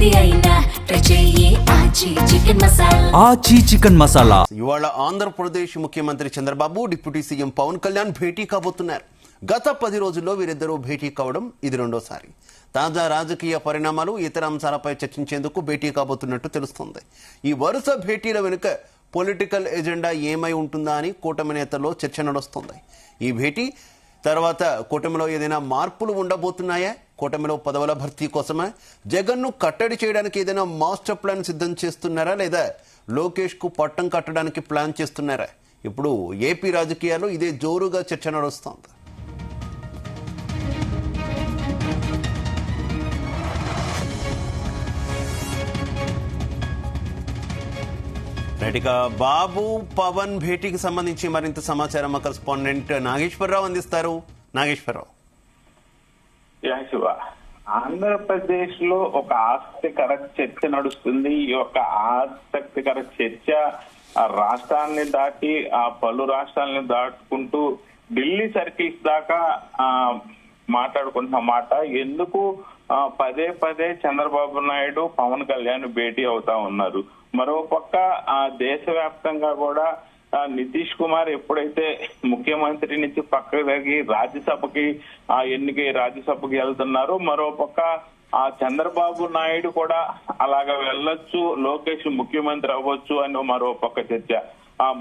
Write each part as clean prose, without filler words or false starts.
ఏది అయినా ఆచి చికెన్ మసాలా. ఇవాళ ఆంధ్రప్రదేశ్ ముఖ్యమంత్రి చంద్రబాబు డిప్యూటీ సీఎం పవన్ కళ్యాణ్ భేటీ కాబోతున్నారు. గత 10 రోజుల్లో వీరిద్దరూ భేటీ కావడం ఇది రెండోసారి. తాజా రాజకీయ పరిణామాలు, ఇతర అంశాలపై చర్చించేందుకు భేటీ కాబోతున్నట్టు తెలుస్తోంది. ఈ వరుస భేటీల వెనుక పొలిటికల్ ఎజెండా ఏమై ఉంటుందా అని కూటమి నేతల్లో చర్చ నడుస్తోంది. ఈ భేటీ తర్వాత కూటమిలో ఏదైనా మార్పులు ఉండబోతున్నాయా? కూటమిలో పదవుల భర్తీ కోసమే జగన్ను కట్టడి చేయడానికి ఏదైనా మాస్టర్ ప్లాన్ సిద్ధం చేస్తున్నారా, లేదా లోకేష్ కు పట్టం కట్టడానికి ప్లాన్ చేస్తున్నారా? ఇప్పుడు ఏపీ రాజకీయాల్లో ఇదే జోరుగా చర్చ నడుస్తోంది. బాబు పవన్ భేటీకి సంబంధించి మరింత సమాచారం మా కరెస్పాండెంట్ నాగేశ్వరరావు అందిస్తారు. నాగేశ్వరరావు, ఆంధ్రప్రదేశ్ లో ఒక ఆసక్తికర చర్చ నడుస్తుంది. ఈ యొక్క ఆసక్తికర చర్చ రాష్ట్రాన్ని దాటి పలు రాష్ట్రాలను దాటుకుంటూ ఢిల్లీ సర్కిల్స్ దాకా మాట్లాడుకుంటున్న మాట. ఎందుకు పదే పదే చంద్రబాబు నాయుడు పవన్ కళ్యాణ్ భేటీ అవుతా ఉన్నారు. మరోపక్క దేశవ్యాప్తంగా కూడా నితీష్ కుమార్ ఎప్పుడైతే ముఖ్యమంత్రి నుంచి పక్కకు తగ్గి రాజ్యసభకి వెళ్తున్నారో, మరోపక్క చంద్రబాబు నాయుడు కూడా అలాగ వెళ్ళొచ్చు, లోకేష్ ముఖ్యమంత్రి అవ్వచ్చు అని మరోపక్క చర్చ.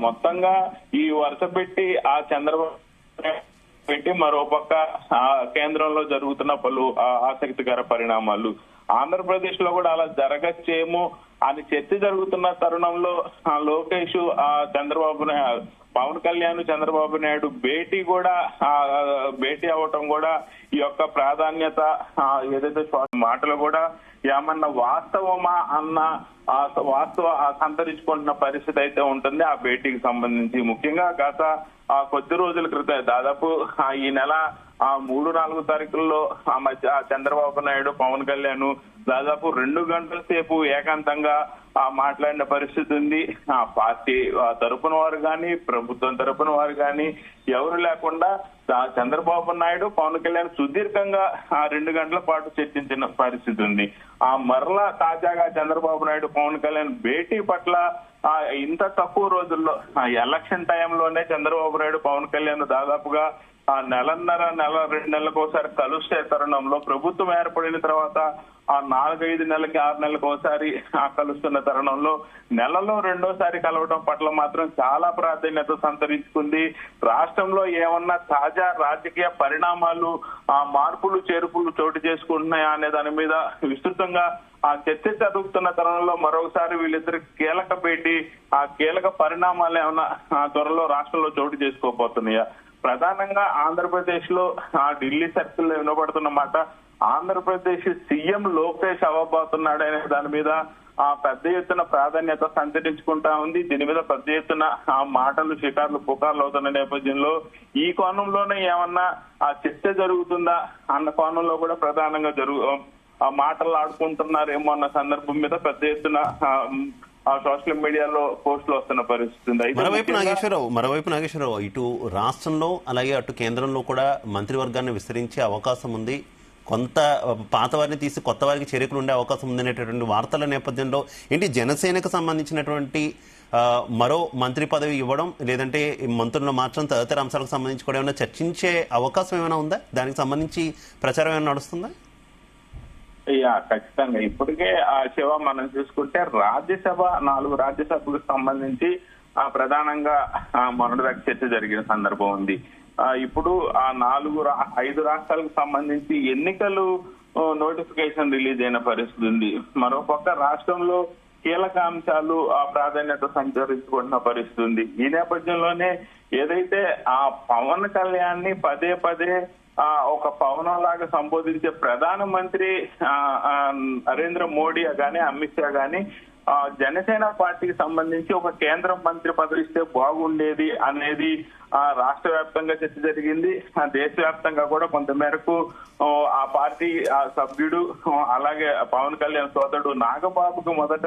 మొత్తంగా ఈ వరుస పెట్టి చంద్రబాబు పెట్టి మరోపక్క కేంద్రంలో జరుగుతున్న పలు ఆసక్తికర పరిణామాలు. ఆంధ్రప్రదేశ్ లో కూడా అలా జరగచ్చేమో అని చర్చ జరుగుతున్న తరుణంలో లోకేష్ పవన్ కళ్యాణ్ చంద్రబాబు నాయుడు భేటీ అవటం కూడా ఈ యొక్క ప్రాధాన్యత ఏదైతే మాటలు కూడా ఏమన్నా వాస్తవమా అన్న సంతరించుకుంటున్న పరిస్థితి అయితే ఉంటుంది ఆ భేటీకి సంబంధించి. ముఖ్యంగా గత కొద్ది రోజుల క్రితం, దాదాపు ఈ నెల 3-4 తారీఖుల్లో మధ్య చంద్రబాబు నాయుడు పవన్ కళ్యాణ్ దాదాపు 2 గంటల సేపు ఏకాంతంగా మాట్లాడిన పరిస్థితి ఉంది. పార్టీ తరపున వారు కానీ, ప్రభుత్వం తరపున వారు కానీ ఎవరు లేకుండా చంద్రబాబు నాయుడు పవన్ కళ్యాణ్ సుదీర్ఘంగా 2 గంటల పాటు చర్చించిన పరిస్థితి ఉంది. మరలా తాజాగా చంద్రబాబు నాయుడు పవన్ కళ్యాణ్ భేటీ పట్ల ఇంత తక్కువ రోజుల్లో ఎలక్షన్ టైంలోనే చంద్రబాబు నాయుడు పవన్ కళ్యాణ్ దాదాపుగా 2 నెలలకు ఒకసారి కలుస్తే తరుణంలో, ప్రభుత్వం ఏర్పడిన తర్వాత 4-5 నెలలకి 6 నెలలకు ఒకసారి కలుస్తున్న తరుణంలో నెలలో 2వ కలవడం పట్ల మాత్రం చాలా ప్రాధాన్యత సంతరించుకుంది. రాష్ట్రంలో ఏమన్నా తాజా రాజకీయ పరిణామాలు, మార్పులు చేర్పులు చోటు చేసుకుంటున్నాయా అనే దాని మీద విస్తృతంగా చర్చ జరుగుతున్న తరుణంలో మరొకసారి వీళ్ళిద్దరు కీలక భేటీ, కీలక పరిణామాలు ఏమన్నా త్వరలో రాష్ట్రంలో చోటు చేసుకోబోతున్నాయా? ప్రధానంగా ఆంధ్రప్రదేశ్ లో ఢిల్లీ సర్కిల్లో వినబడుతున్న మాట, ఆంధ్రప్రదేశ్ సీఎం లోకేష్ అవ్వబోతున్నాడు అనే దాని మీద పెద్ద ఎత్తున ప్రాధాన్యత సంతరించుకుంటా ఉంది. దీని మీద పెద్ద ఎత్తున మాటలు, షికార్లు, పుకార్లు అవుతున్న నేపథ్యంలో ఈ కోణంలోనే ఏమన్నా చర్చ జరుగుతుందా అన్న కోణంలో కూడా ప్రధానంగా మాటలు ఆడుకుంటున్నారేమో అన్న సందర్భం మీద పెద్ద ఎత్తున సోషల్ మీడియాలో పోస్టులు వస్తున్న పరిస్థితి. మరోవైపు నాగేశ్వరరావు, ఇటు రాష్ట్రంలో అలాగే అటు కేంద్రంలో కూడా మంత్రివర్గాన్ని విస్తరించే అవకాశం ఉంది. కొంత పాత వారిని తీసి కొత్త వారికి చేరికలు ఉండే అవకాశం ఉందనేటటువంటి వార్తల నేపథ్యంలో ఏంటి జనసేనకు సంబంధించినటువంటి మరో మంత్రి పదవి ఇవ్వడం, లేదంటే మంత్రులను మార్చడం, తదితర అంశాలకు సంబంధించి కూడా ఏమైనా చర్చించే అవకాశం ఏమైనా ఉందా? దానికి సంబంధించి ప్రచారం ఏమైనా నడుస్తుందా? ఖచ్చితంగా. ఇప్పటికే శివ మనం చూసుకుంటే రాజ్యసభ 4 రాజ్యసభకు సంబంధించి ప్రధానంగా మొన్నటిదాకా చర్చ జరిగిన సందర్భం ఉంది. ఇప్పుడు 5 రాష్ట్రాలకు సంబంధించి ఎన్నికలు నోటిఫికేషన్ రిలీజ్ అయిన పరిస్థితి ఉంది. మరోపక్క రాష్ట్రంలో కీలక అంశాలు ప్రాధాన్యత సంతరించుకుంటున్న పరిస్థితి ఉంది. ఈ నేపథ్యంలోనే ఏదైతే పవన్ కళ్యాణ్ ని పదే పదే ఒక పవనం లాగా సంబోధించే ప్రధానమంత్రి నరేంద్ర మోడీ గాని, అమిత్ షా గాని జనసేన పార్టీకి సంబంధించి ఒక కేంద్ర మంత్రి పదవి ఇస్తే బాగుండేది అనేది రాష్ట్ర వ్యాప్తంగా చర్చ జరిగింది. దేశవ్యాప్తంగా కూడా కొంతమేరకు ఆ పార్టీ సభ్యుడు, అలాగే పవన్ కళ్యాణ్ సోదరుడు నాగబాబుకు మొదట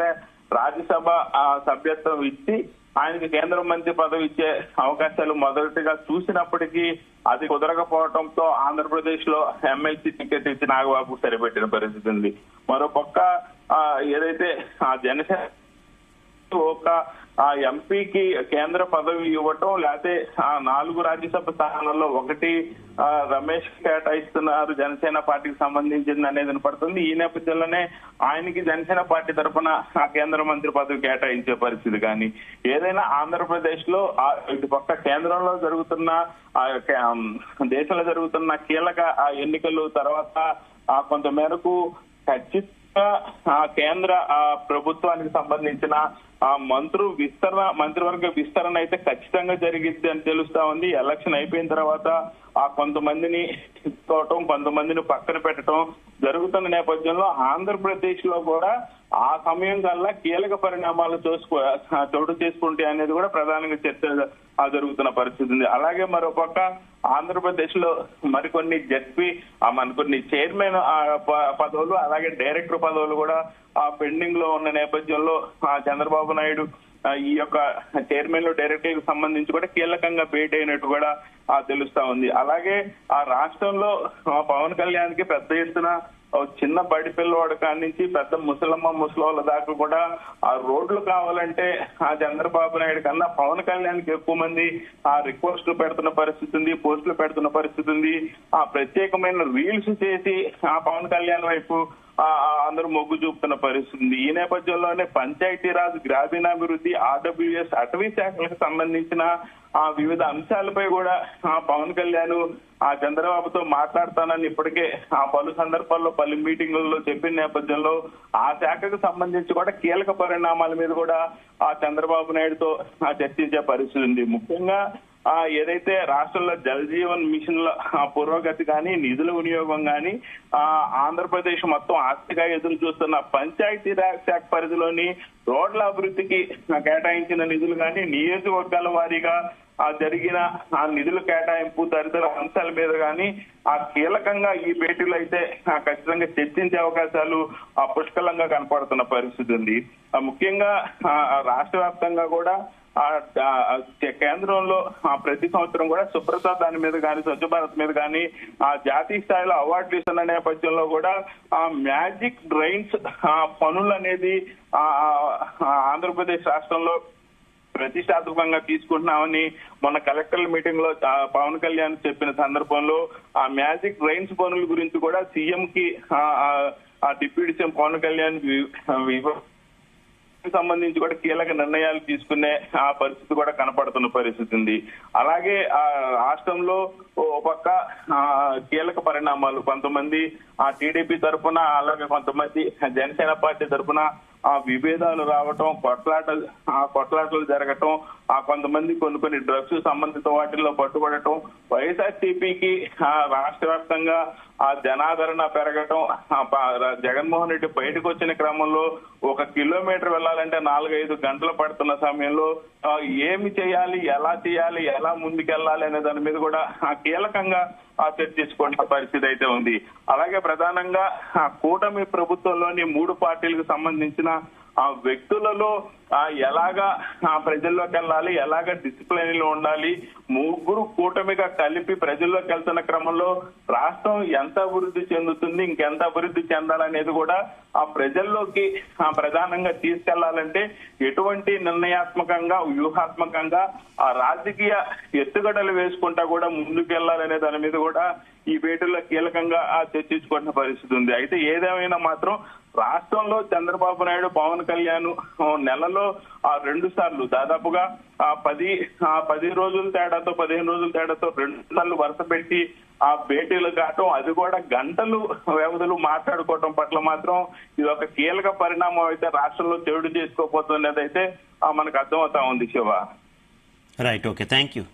రాజ్యసభ సభ్యత్వం ఇచ్చి ఆయనకి కేంద్ర మంత్రి పదవి ఇచ్చే అవకాశాలు మొదటిగా చూసినప్పటికీ అది కుదరకపోవడంతో ఆంధ్రప్రదేశ్ లో ఎమ్మెల్సీ టికెట్ ఇచ్చి నాగబాబు సరిపెట్టిన పరిస్థితి ఉంది. మరోపక్క ఏదైతే ఆ జనసేన ఒక ఆ ఎంపీకి కేంద్ర పదవి ఇవ్వటం, లేకపోతే ఆ 4 రాజ్యసభ స్థానాల్లో ఒకటి రమేష్ కేటాయిస్తున్నారు జనసేన పార్టీకి సంబంధించింది అనేది వినపడుతుంది. ఈ నేపథ్యంలోనే ఆయనకి జనసేన పార్టీ తరఫున ఆ కేంద్ర మంత్రి పదవి కేటాయించే పరిస్థితి కానీ, ఏదైనా ఆంధ్రప్రదేశ్ లో ఇటు పక్క కేంద్రంలో జరుగుతున్న దేశంలో జరుగుతున్న కీలక ఎన్నికలు తర్వాత కొంత మేరకు ఖచ్చితంగా కేంద్ర ప్రభుత్వానికి సంబంధించిన మంత్రివర్గ విస్తరణ అయితే ఖచ్చితంగా జరిగిద్ది అని తెలుస్తా ఉంది. ఎలక్షన్ అయిపోయిన తర్వాత కొంతమందిని తీసుకోవటం, కొంతమందిని పక్కన పెట్టడం జరుగుతున్న నేపథ్యంలో ఆంధ్రప్రదేశ్ లో కూడా ఆ సమయం కల్లా కీలక పరిణామాలు చోటు చేసుకుంటే అనేది కూడా ప్రధానంగా చర్చ జరుగుతున్న పరిస్థితి ఉంది. అలాగే మరోపక్క ఆంధ్రప్రదేశ్ లో మరికొన్ని జడ్పీ కొన్ని చైర్మన్ పదవులు, అలాగే డైరెక్టర్ పదవులు కూడా పెండింగ్ లో ఉన్న నేపథ్యంలో చంద్రబాబు నాయుడు ఈ యొక్క చైర్మన్ డైరెక్టర్ కి సంబంధించి కూడా కీలకంగా భేటీ అయినట్టు కూడా తెలుస్తా ఉంది. అలాగే ఆ రాష్ట్రంలో పవన్ కళ్యాణ్ కి పెద్ద ఎత్తున చిన్న బడి పిల్లవాడు కాడి నుంచి పెద్ద ముసలోళ్ళ దాకా కూడా ఆ రోడ్లు కావాలంటే చంద్రబాబు నాయుడు కన్నా పవన్ కళ్యాణ్ కి ఎక్కువ మంది రిక్వెస్ట్లు పెడుతున్న పరిస్థితి ఉంది, పోస్టులు పెడుతున్న పరిస్థితి ఉంది. ప్రత్యేకమైన రీల్స్ చేసి పవన్ కళ్యాణ్ వైపు అందరూ మొగ్గు చూపుతున్న పరిస్థితి ఉంది. ఈ నేపథ్యంలోనే పంచాయతీరాజ్, గ్రామీణాభివృద్ధి, ఆర్డబ్ల్యూఎస్, అటవీ శాఖలకు సంబంధించిన వివిధ అంశాలపై కూడా పవన్ కళ్యాణ్ చంద్రబాబుతో మాట్లాడతానని ఇప్పటికే పలు సందర్భాల్లో పలు మీటింగుల్లో చెప్పిన నేపథ్యంలో ఆ శాఖకు సంబంధించి కూడా కీలక పరిణామాల మీద కూడా చంద్రబాబు నాయుడుతో చర్చించే పరిస్థితి ఉంది. ముఖ్యంగా ఏదైతే రాష్ట్రంలో జల్ జీవన్ మిషన్ లో పురోగతి కానీ, నిధుల వినియోగం కానీ, ఆంధ్రప్రదేశ్ మొత్తం ఆస్తిగా ఎదురు చూస్తున్న పంచాయతీరాజ్ శాఖ పరిధిలోని రోడ్ల అభివృద్ధికి కేటాయించిన నిధులు కానీ, నియోజకవర్గాల వారీగా జరిగిన నిధుల కేటాయింపు తదితర అంశాల మీద కానీ కీలకంగా ఈ భేటీలో అయితే ఖచ్చితంగా చర్చించే అవకాశాలు పుష్కలంగా కనపడుతున్న పరిస్థితి ఉంది. ముఖ్యంగా రాష్ట్ర వ్యాప్తంగా కూడా కేంద్రంలో ప్రతి సంవత్సరం కూడా సుప్రత దాని మీద కానీ, స్వచ్ఛ భారత్ మీద కానీ జాతీయ స్థాయిలో అవార్డులు ఇస్తున్న నేపథ్యంలో కూడా మ్యాజిక్ డ్రైన్స్ పనులు అనేది ఆంధ్రప్రదేశ్ రాష్ట్రంలో ప్రతిష్టాత్మకంగా తీసుకుంటున్నామని మొన్న కలెక్టర్ల మీటింగ్ లో పవన్ కళ్యాణ్ చెప్పిన సందర్భంలో మ్యాజిక్ డ్రైన్స్ పనుల గురించి కూడా సీఎం కి డిప్యూటీ సీఎం పవన్ కళ్యాణ్ సంబంధించి కూడా కీలక నిర్ణయాలు తీసుకునే పరిస్థితి కూడా కనపడుతున్న పరిస్థితి ఉంది. అలాగే రాష్ట్రంలో ఒక పక్క కీలక పరిణామాలు, కొంతమంది టీడీపీ తరఫున, అలాగే కొంతమంది జనసేన పార్టీ తరఫున విభేదాలు రావటం, కొట్లాటలు జరగటం, కొంతమంది కొన్ని డ్రగ్స్ సంబంధిత వాటిల్లో పట్టుబడటం, వైఎస్ఆర్సీపీకి రాష్ట్ర వ్యాప్తంగా జనాదరణ పెరగటం, జగన్మోహన్ రెడ్డి బయటకు వచ్చిన క్రమంలో 1 కిలోమీటర్ వెళ్లాలంటే 4-5 గంటలు పడుతున్న సమయంలో ఏమి చేయాలి, ఎలా ముందుకెళ్లాలి అనే దాని మీద కూడా కీలకంగా చర్చించుకునే పరిస్థితి అయితే ఉంది. అలాగే ప్రధానంగా కూటమి ప్రభుత్వంలోని 3 పార్టీలకు సంబంధించిన వ్యక్తులలో ఎలాగా ప్రజల్లోకి వెళ్ళాలి, ఎలాగా డిసిప్లిన్ లో ఉండాలి, ముగ్గురు కూటమిగా కలిపి ప్రజల్లోకి వెళ్తున్న క్రమంలో రాష్ట్రం ఎంత అభివృద్ధి చెందుతుంది, ఇంకెంత అభివృద్ధి చెందాలనేది కూడా ప్రజల్లోకి ప్రధానంగా తీసుకెళ్లాలంటే ఎటువంటి నిర్ణయాత్మకంగా, వ్యూహాత్మకంగా రాజకీయ ఎత్తుగడలు వేసుకుంటా కూడా ముందుకెళ్లాలనే దాని మీద కూడా ఈ భేటీలో కీలకంగా చర్చించుకున్న పరిస్థితి ఉంది. అయితే ఏదేమైనా మాత్రం రాష్ట్రంలో చంద్రబాబు నాయుడు, పవన్ కళ్యాణ్ నెలలో 2 సార్లు దాదాపుగా 10 రోజుల తేడాతో 15 రోజుల తేడాతో 2 సార్లు వరుస పెట్టి భేటీలు కావటం, అది కూడా గంటలు వ్యవధులు మాట్లాడుకోవటం పట్ల మాత్రం ఇది ఒక కీలక పరిణామం అయితే రాష్ట్రంలో చోటు చేసుకోబోతున్నది అయితే మనకు అర్థమవుతా ఉంది. Shiva. Right, okay, thank you.